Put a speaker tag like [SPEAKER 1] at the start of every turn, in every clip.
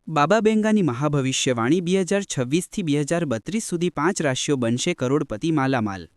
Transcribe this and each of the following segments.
[SPEAKER 1] બાબા બેંગાની મહાભવિષ્યવાણી 2026થી 2032 સુધી 5 રાશિઓ બનશે કરોડપતિ માલામાલ।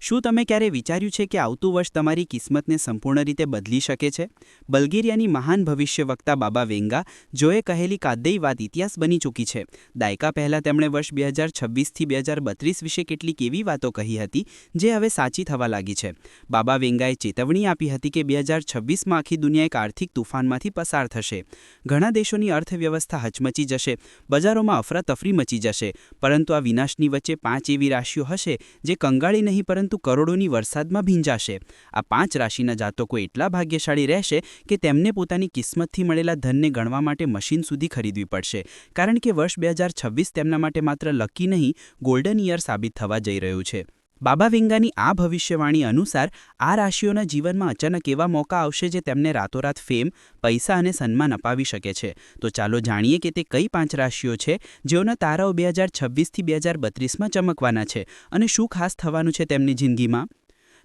[SPEAKER 1] શું તમે ક્યારે વિચાર્યું છે કે આવતું વર્ષ તમારી કિસ્મતને સંપૂર્ણ રીતે બદલી શકે છે? બલ્ગેરિયાની મહાન ભવિષ્યવક્તા બાબા વેંગા જોએ કહેલી કાદ્દેય વાત ઇતિહાસ બની ચૂકી છે। દાયકા પહેલાં તેમણે વર્ષ 2026થી 2032 વિશે કેટલીક એવી વાતો કહી હતી જે હવે સાચી થવા લાગી છે। બાબા વેંગાએ ચેતવણી આપી હતી કે 2026માં આખી દુનિયા એક આર્થિક તુફાનમાંથી પસાર થશે। ઘણા દેશોની અર્થવ્યવસ્થા હચમચી જશે, બજારોમાં અફરાતફરી મચી જશે, પરંતુ આ વિનાશની વચ્ચે 5 એવી રાશિઓ હશે જે કંગાળી નહીં પરંતુ કરોડોની વરસાદમાં ભીંજાશે। આ 5 રાશિના જાતકો એટલા ભાગ્યશાળી રહેશે કે તેમને પોતાની કિસ્મતથી મળેલા ધનને ગણવા માટે મશીન સુધી ખરીદવી પડશે, કારણ કે વર્ષ 2026 તેમના માટે માત્ર લકી નહીં, ગોલ્ડન યર સાબિત થવા જઈ રહ્યું છે। બાબા વેંગાની આ ભવિષ્યવાણી અનુસાર આ રાશિઓના જીવનમાં અચાનક એવા મોકા આવશે જે તેમને રાતોરાત ફેમ, પૈસા અને સન્માન અપાવી શકે છે। તો ચાલો જાણીએ કે તે કઈ 5 રાશિઓ છે જેઓના તારાઓ 2026થી 2032માં ચમકવાના છે અને શું ખાસ થવાનું છે તેમની જિંદગીમાં।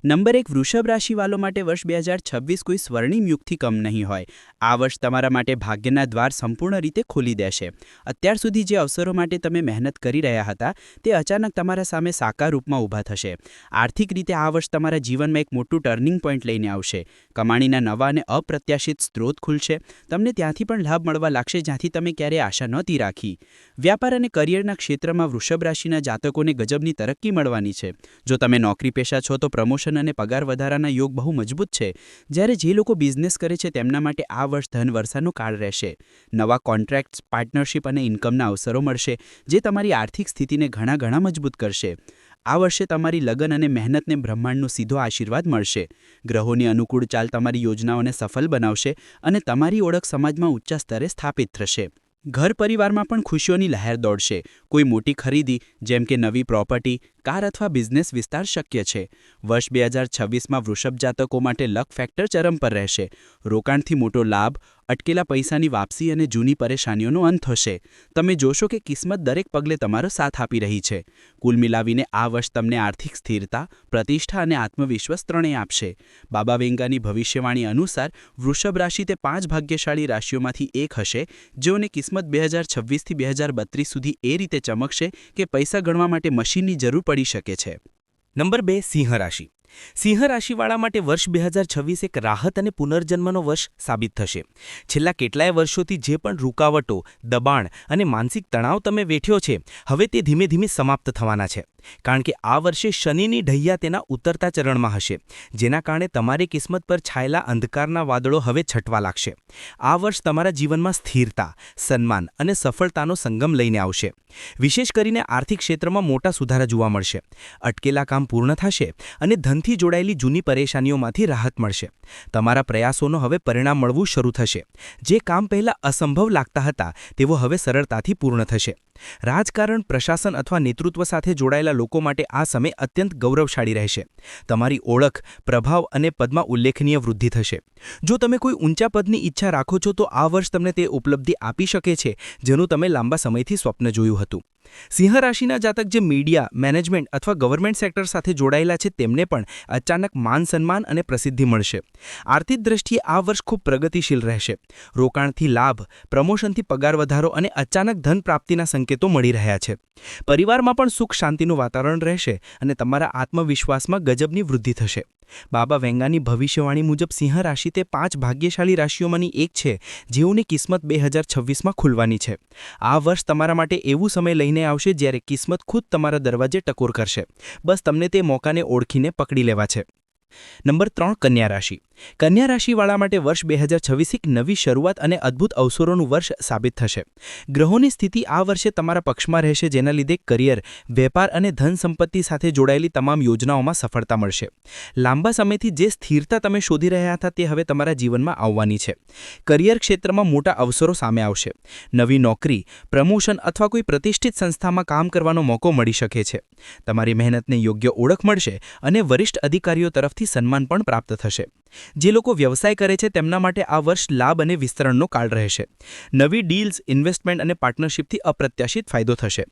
[SPEAKER 1] નંબર 1, વૃષભ રાશિવાલો માટે વર્ષ 2026 કોઈ સ્વર્ણિમ યુગથી કમ નહીં હોય। આ વર્ષ તમારા માટે ભાગ્યના દ્વાર સંપૂર્ણ રીતે ખોલી દેશે। અત્યાર સુધી જે અવસરો માટે તમે મહેનત કરી રહ્યા હતા તે અચાનક તમારા સામે સાકાર રૂપમાં ઊભા થશે। આર્થિક રીતે આ વર્ષ તમારા જીવનમાં એક મોટું ટર્નિંગ પોઈન્ટ લઈને આવશે। કમાણીના નવા અને અપ્રત્યાશિત સ્ત્રોત ખુલશે। તમને ત્યાંથી પણ લાભ મળવા લાગશે જ્યાંથી તમે ક્યારેય આશા નહોતી રાખી। વ્યાપાર અને કરિયરના ક્ષેત્રમાં વૃષભ રાશિના જાતકોને ગજબની તરક્કી મળવાની છે। જો તમે નોકરી પેશા છો તો પ્રમોશન અને પગાર વધારાના યોગ બહુ મજબૂત છે, જ્યારે જે લોકો બિઝનેસ કરે છે તેમના માટે આ વર્ષ ધન વર્ષાનો કાળ રહેશે। નવા કોન્ટ્રાક્ટ્સ, પાર્ટનરશિપ અને ઇન્કમના અવસરો મળશે જે તમારી આર્થિક સ્થિતિને ઘણા મજબૂત કરશે। આ વર્ષે તમારી લગન અને મહેનતને બ્રહ્માંડનો સીધો આશીર્વાદ મળશે। ગ્રહોની અનુકૂળ ચાલ તમારી યોજનાઓને સફળ બનાવશે અને તમારી ઓળખ સમાજમાં ઊંચા સ્તરે સ્થાપિત થશે। ઘર પરિવારમાં પણ ખુશીઓની લહેર દોડશે। કોઈ મોટી ખરીદી જેમ કે નવી પ્રોપર્ટી, કાર અથવા બિઝનેસ વિસ્તાર શક્ય છે। વર્ષ 2026માં વૃષભ જાતકો માટે લક ફેક્ટર ચરમ પર રહેશે। રોકાણથી મોટો લાભ, અટકેલા પૈસાની વાપસી અને જૂની પરેશાનીઓનો અંત થશે। તમે જોશો કે કિસ્મત દરેક પગલે તમારો સાથ આપી રહી છે। કુલ મિલાવીને આ વર્ષ તમને આર્થિક સ્થિરતા, પ્રતિષ્ઠા અને આત્મવિશ્વાસ ત્રણેય આપશે। બાબા વેંગાની ભવિષ્યવાણી અનુસાર વૃષભ રાશિ તે 5 ભાગ્યશાળી રાશિઓમાંથી એક હશે જેઓને કિસ્મત 2026થી 2032 સુધી એ રીતે ચમકશે કે પૈસા ગણવા માટે મશીનની જરૂર પડી શકે છે।
[SPEAKER 2] નંબર 2, સિંહ રાશિ। સિંહ રાશિવાળા માટે વર્ષ 2026 એક રાહત અને પુનર્જન્મનો વર્ષ સાબિત થશે। છેલ્લા કેટલાય વર્ષોથી જે પણ રૂકાવટો, દબાણ અને માનસિક તણાવ તમે વેઠ્યો છે, હવે તે ધીમે ધીમે સમાપ્ત થવાના છે, કારણ કે આ વર્ષે શનિની ઢૈયા તેના ઉતરતા ચરણમાં હશે, જેના કારણે તમારી કિસ્મત પર છાયેલા અંધકારના વાદળો હવે છટવા લાગશે। આ વર્ષ તમારા જીવનમાં સ્થિરતા, સન્માન અને સફળતાનો સંગમ લઈને આવશે। વિશેષ કરીને આર્થિક ક્ષેત્રમાં મોટા સુધારા જોવા મળશે। અટકેલા કામ પૂર્ણ થશે અને ધનથી જોડાયેલી જૂની પરેશાનીઓમાંથી રાહત મળશે। તમારા પ્રયાસોનો હવે પરિણામ મળવું શરૂ થશે। જે કામ પહેલાં અસંભવ લાગતા હતા તેઓ હવે સરળતાથી પૂર્ણ થશે। રાજકારણ, પ્રશાસન અથવા નેતૃત્વ સાથે જોડાયેલા લોકો માટે આ સમય અત્યંત ગૌરવશાળી રહેશે। તમારી ઓળખ, પ્રભાવ અને પદમાં ઉલ્લેખનીય વૃદ્ધિ થશે। જો તમે કોઈ ઊંચા પદની ઈચ્છા રાખો છો તો આ વર્ષ તમને તે ઉપલબ્ધિ આપી શકે છે જેનું તમે લાંબા સમયથી સ્વપ્ન જોયું હતું। સિંહ રાશિના જાતક જે મીડિયા, મેનેજમેન્ટ અથવા ગવર્મેન્ટ સેક્ટર સાથે જોડાયેલા છે તેમને પણ અચાનક માન સન્માન અને પ્રસિદ્ધિ મળશે। આર્થિક દ્રષ્ટિએ આ વર્ષ ખૂબ પ્રગતિશીલ રહેશે। રોકાણથી લાભ, પ્રમોશનથી પગાર વધારો અને અચાનક ધન પ્રાપ્તિના સંકેતો મળી રહ્યા છે। પરિવારમાં પણ સુખ શાંતિનું વાતાવરણ રહેશે અને તમારા આત્મવિશ્વાસમાં ગજબની વૃદ્ધિ થશે। બાબા વેંગાની ભવિષ્યવાણી મુજબ સિંહ રાશિ તે 5 ભાગ્યશાળી રાશિઓમાંની એક છે જેઓની કિસ્મત 2026માં ખુલવાની છે। આ વર્ષ તમારા માટે એવું સમય લઈને આવશે જ્યારે કિસ્મત ખુદ તમારા દરવાજે ટકોર કરશે। બસ તમને તે મોકાને ઓળખીને પકડી લેવા છે। નંબર 3, કન્યા રાશિ। કન્યા રાશિવાળા માટે વર્ષ 2026 એક નવી શરૂઆત અને અદ્ભુત અવસરોનું વર્ષ સાબિત થશે। ગ્રહોની સ્થિતિ આ વર્ષે તમારા પક્ષમાં રહેશે, જેના લીધે કરિયર, વેપાર અને ધન સંપત્તિ સાથે જોડાયેલી તમામ યોજનાઓમાં સફળતા મળશે। લાંબા સમયથી જે સ્થિરતા તમે શોધી રહ્યા હતા તે હવે તમારા જીવનમાં આવવાની છે। કરિયર ક્ષેત્રમાં મોટા અવસરો સામે આવશે। નવી નોકરી, પ્રમોશન અથવા કોઈ પ્રતિષ્ઠિત સંસ્થામાં કામ કરવાનો મોકો મળી શકે છે। તમારી મહેનતને યોગ્ય ઓળખ મળશે અને વરિષ્ઠ અધિકારીઓ તરફથી સન્માન પણ પ્રાપ્ત થશે। જે લોકો વ્યવસાય કરે છે તેમના માટે આ વર્ષ લાભ અને વિસ્તરણનો કાળ રહેશે. નવી ડીલ્સ, ઇન્વેસ્ટમેન્ટ અને પાર્ટનરશિપથી અપ્રત્યાશિત ફાયદો થશે.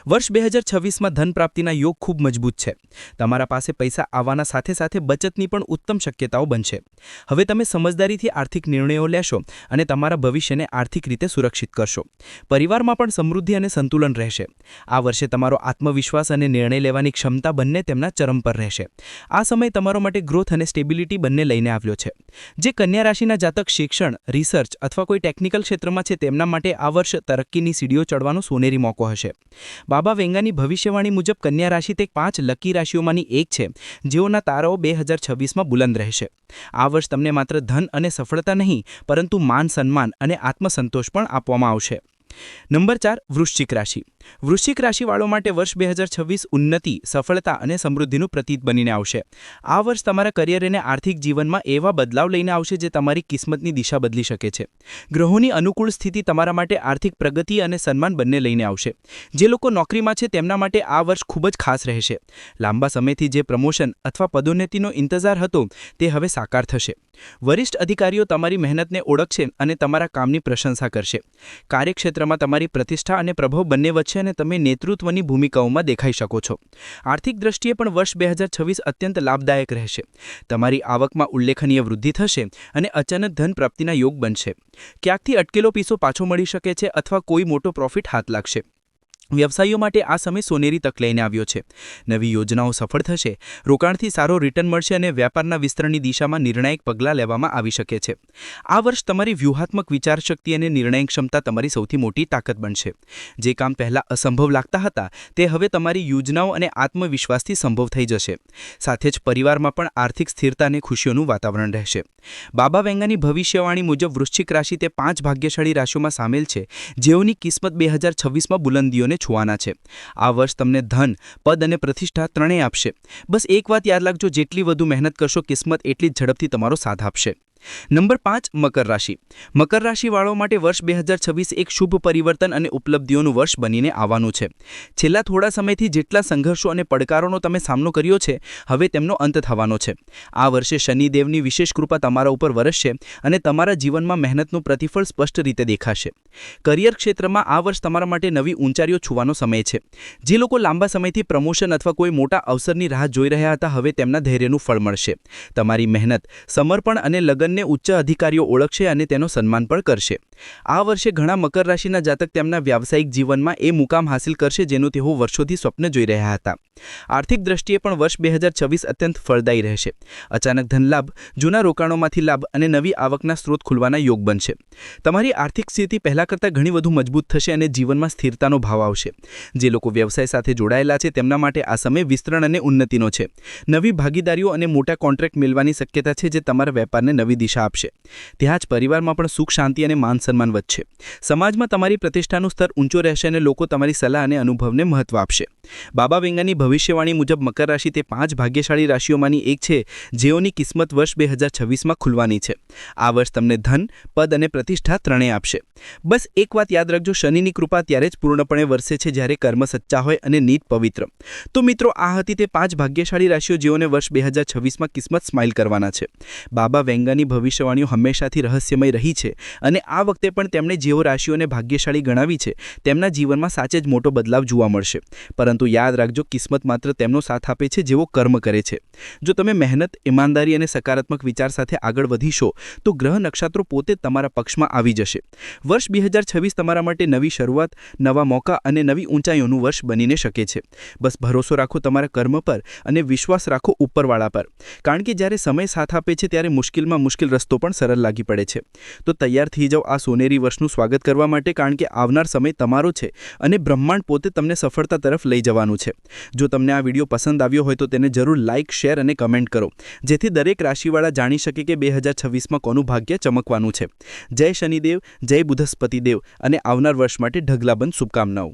[SPEAKER 2] વર્ષ 2026માં ધન પ્રાપ્તિના યોગ ખૂબ મજબૂત છે. તમારા પાસે પૈસા આવવાના સાથે સાથે બચતની પણ ઉત્તમ શક્યતાઓ બનશે. હવે તમે સમજદારીથી આર્થિક નિર્ણયો લેશો અને તમારા ભવિષ્યને આર્થિક રીતે સુરક્ષિત કરશો. પરિવારમાં પણ સમૃદ્ધિ અને સંતુલન રહેશે. આ વર્ષે તમારો આત્મવિશ્વાસ અને નિર્ણય લેવાની ક્ષમતા બંને તેમના ચરમ પર રહેશે. આ સમય તમારો માટે ગ્રોથ અને સ્ટેબિલિટી બંને લઈને આવ્યો છે. જે કન્યા રાશિના જાતક શિક્ષણ, રિસર્ચ અથવા કોઈ ટેકનિકલ ક્ષેત્રમાં છે તેમના માટે આ વર્ષ તરક્કીની સીડીઓ ચડવાનો સોનેરી મોકો હશે. બાબા વેંગાની ભવિષ્યવાણી મુજબ કન્યા રાશિ તે 5 લકી રાશિઓમાંની એક છે જેઓના તારાઓ 2026માં બુલંદ રહેશે. આ વર્ષ તમને માત્ર ધન અને સફળતા નહીં પરંતુ માન, સન્માન અને આત્મસંતોષ પણ આપવામાં આવશે. નંબર 4, વૃશ્ચિક રાશિ. વૃશ્ચિક રાશિવાળો માટે વર્ષ 2026 ઉન્નતિ, સફળતા અને સમૃદ્ધિનું પ્રતીક બનીને આવશે. આ વર્ષ તમારા કરિયર અને આર્થિક જીવનમાં એવા બદલાવ લઈને આવશે જે તમારી કિસ્મતની દિશા બદલી શકે છે. ગ્રહોની અનુકૂળ સ્થિતિ તમારા માટે આર્થિક પ્રગતિ અને સન્માન બંને લઈને આવશે. જે લોકો નોકરીમાં છે તેમના માટે આ વર્ષ ખૂબ જ ખાસ રહેશે. લાંબા સમયથી જે પ્રમોશન અથવા પદોન્નતિનો ઇંતજાર હતો તે હવે સાકાર થશે. વરિષ્ઠ અધિકારીઓ તમારી મહેનતને ઓળખશે અને તમારા કામની પ્રશંસા કરશે. કાર્યક્ષેત્રમાં તમારી પ્રતિષ્ઠા અને પ્રભાવ બંને વધશે અને તમે નેતૃત્વની ભૂમિકાઓમાં દેખાઈ શકો છો. આર્થિક દ્રષ્ટિએ પણ વર્ષ 2026 અત્યંત લાભદાયક રહેશે. તમારી આવકમાં ઉલ્લેખનીય વૃદ્ધિ થશે અને અચાનક ધન પ્રાપ્તિના યોગ બનશે. ક્યાંકથી અટકેલો પૈસો પાછો મળી શકે છે અથવા કોઈ મોટો પ્રોફિટ હાથ લાગશે. વ્યવસાયીઓ માટે આ સમય સોનેરી તક લઈને આવ્યો છે. નવી યોજનાઓ સફળ થશે, રોકાણથી સારો રિટર્ન મળશે અને વ્યાપારના વિસ્તરણની દિશામાં નિર્ણાયક પગલાં લેવામાં આવી શકે છે. આ વર્ષ તમારી વ્યૂહાત્મક વિચારશક્તિ અને નિર્ણય ક્ષમતા તમારી સૌથી મોટી તાકાત બનશે. જે કામ પહેલાં અસંભવ લાગતા હતા તે હવે તમારી યોજનાઓ અને આત્મવિશ્વાસથી સંભવ થઈ જશે. સાથે જ પરિવારમાં પણ આર્થિક સ્થિરતા અને ખુશીઓનું વાતાવરણ રહેશે. બાબા વેંગાની ભવિષ્યવાણી મુજબ વૃશ્ચિક રાશિ તે 5 ભાગ્યશાળી રાશિઓમાં સામેલ છે જેઓની કિસ્મત 2026માં બુલંદીઓને છોવાના છે. આ વર્ષ તમને ધન, પદ અને પ્રતિષ્ઠા ત્રણેય આપશે. બસ એક વાત યાદ રાખજો, જેટલી વધુ મહેનત કરશો કિસ્મત એટલી જ ઝડપથી તમારો સાથ આપશે. નંબર 5, મકર રાશિ. મકર રાશિવાળો માટે વર્ષ 2026 એક શુભ પરિવર્તન અને ઉપલબ્ધિઓનું વર્ષ બનીને આવવાનું છે. છેલ્લા થોડા સમયથી જેટલા સંઘર્ષો અને પડકારોનો તમે સામનો કર્યો છે હવે તેમનો અંત થવાનો છે. આ વર્ષે શનિદેવની વિશેષ કૃપા તમારા ઉપર વરસશે અને તમારા જીવનમાં મહેનતનું પ્રતિફળ સ્પષ્ટ રીતે દેખાશે. કરિયર ક્ષેત્રમાં આ વર્ષ તમારા માટે નવી ઊંચાઈઓ છૂવાનો સમય છે. જે લોકો લાંબા સમયથી પ્રમોશન અથવા કોઈ મોટા અવસરની રાહ જોઈ રહ્યા હતા હવે તેમના ધૈર્યનું ફળ મળશે. તમારી મહેનત, સમર્પણ અને લગન ઉચ્ચ અધિકારીઓ ઓળખશે અને તેનો સન્માન પણ કરશે. આ વર્ષે ઘણા મકર રાશિના જાતક તેમના વ્યાવસાયિક જીવનમાં એ મુકામ હાંસિલ કરશે જેનું તેઓ વર્ષોથી સ્વપ્ન જોઈ રહ્યા હતા. આર્થિક દ્રષ્ટિએ પણ વર્ષ 2026 અત્યંત ફળદાયી રહેશે. અચાનક ધનલાભ, જૂના રોકાણોમાંથી લાભ અને નવી આવકના સ્ત્રોત ખુલવાના યોગ બનશે. તમારી આર્થિક સ્થિતિ પહેલાં કરતાં ઘણી વધુ મજબૂત થશે અને જીવનમાં સ્થિરતાનો ભાવ આવશે. જે લોકો વ્યવસાય સાથે જોડાયેલા છે તેમના માટે આ સમય વિસ્તરણ અને ઉન્નતિનો છે. નવી ભાગીદારીઓ અને મોટા કોન્ટ્રાક્ટ મેળવવાની શક્યતા છે જે તમારા વેપારને નવી દિશા આપશે. ત્યાં જ પરિવારમાં પણ સુખ, શાંતિ અને માન સન્માન વધશે. સમાજમાં તમારી પ્રતિષ્ઠાનું સ્તર ઊંચો રહેશે અને લોકો તમારી સલાહ અને અનુભવને મહત્વ આપશે. બાબા વેંગાની ભવિષ્યવાણી મુજબ મકર રાશિ તે 5 ભાગ્યશાળી રાશિઓમાંની એક છે જેઓની કિસ્મત વર્ષ 2026માં ખુલવાની છે. આ વર્ષ તમને ધન, પદ અને પ્રતિષ્ઠા ત્રણેય આપશે. બસ એક વાત યાદ રાખજો, શનિની કૃપા ત્યારે જ પૂર્ણપણે વરસે છે જ્યારે કર્મ સચ્ચા હોય અને નીત પવિત્ર. તો મિત્રો, આ હતી તે 5 ભાગ્યશાળી રાશિઓ જેઓને વર્ષ 2026માં કિસ્મત સ્માઇલ કરવાના છે. બાબા વેંગાની ભવિષ્યવાણીઓ હંમેશાથી રહસ્યમય રહી છે અને આ વખતે પણ તેમણે જેઓ રાશિઓને ભાગ્યશાળી ગણાવી છે તેમના જીવનમાં સાચે જ મોટો બદલાવ જોવા મળશે. પરંતુ યાદ રાખજો, કિસ્મત માત્ર તેમનો સાથ આપે છે જેઓ કર્મ કરે છે. જો તમે મહેનત, ઈમાનદારી અને સકારાત્મક વિચાર સાથે આગળ વધીશો તો ગ્રહ નક્ષત્રો પોતે તમારા પક્ષમાં આવી જશે. વર્ષ 2026 તમારા માટે નવી શરૂઆત, નવા મોકા અને નવી ઊંચાઈઓનું વર્ષ બનીને શકે છે. બસ ભરોસો રાખો તમારા કર્મ પર અને વિશ્વાસ રાખો ઉપરવાળા પર, કારણ કે જ્યારે સમય સાથ આપે છે ત્યારે મુશ્કેલમાં મુશ્કેલ રસ્તો પણ સરળ લાગી પડે છે. તો તૈયાર થઈ જાઓ આ સોનેરી વર્ષનું સ્વાગત કરવા માટે, કારણ કે આવનાર સમય તમારો છે અને બ્રહ્માંડ પોતે તમને સફળતા તરફ લઈ જવાનું છે. જો તમને આ વિડીયો પસંદ આવ્યો હોય તો તેને જરૂર લાઇક, શેર અને કમેન્ટ કરો, જેથી દરેક રાશિવાળા જાણી શકે કે 2026માં કોનું ભાગ્ય ચમકવાનું છે. જય શનિદેવ, જય બૃહસ્પતિદેવ અને આવનાર વર્ષ માટે ઢગલાબંધ શુભકામનાઓ.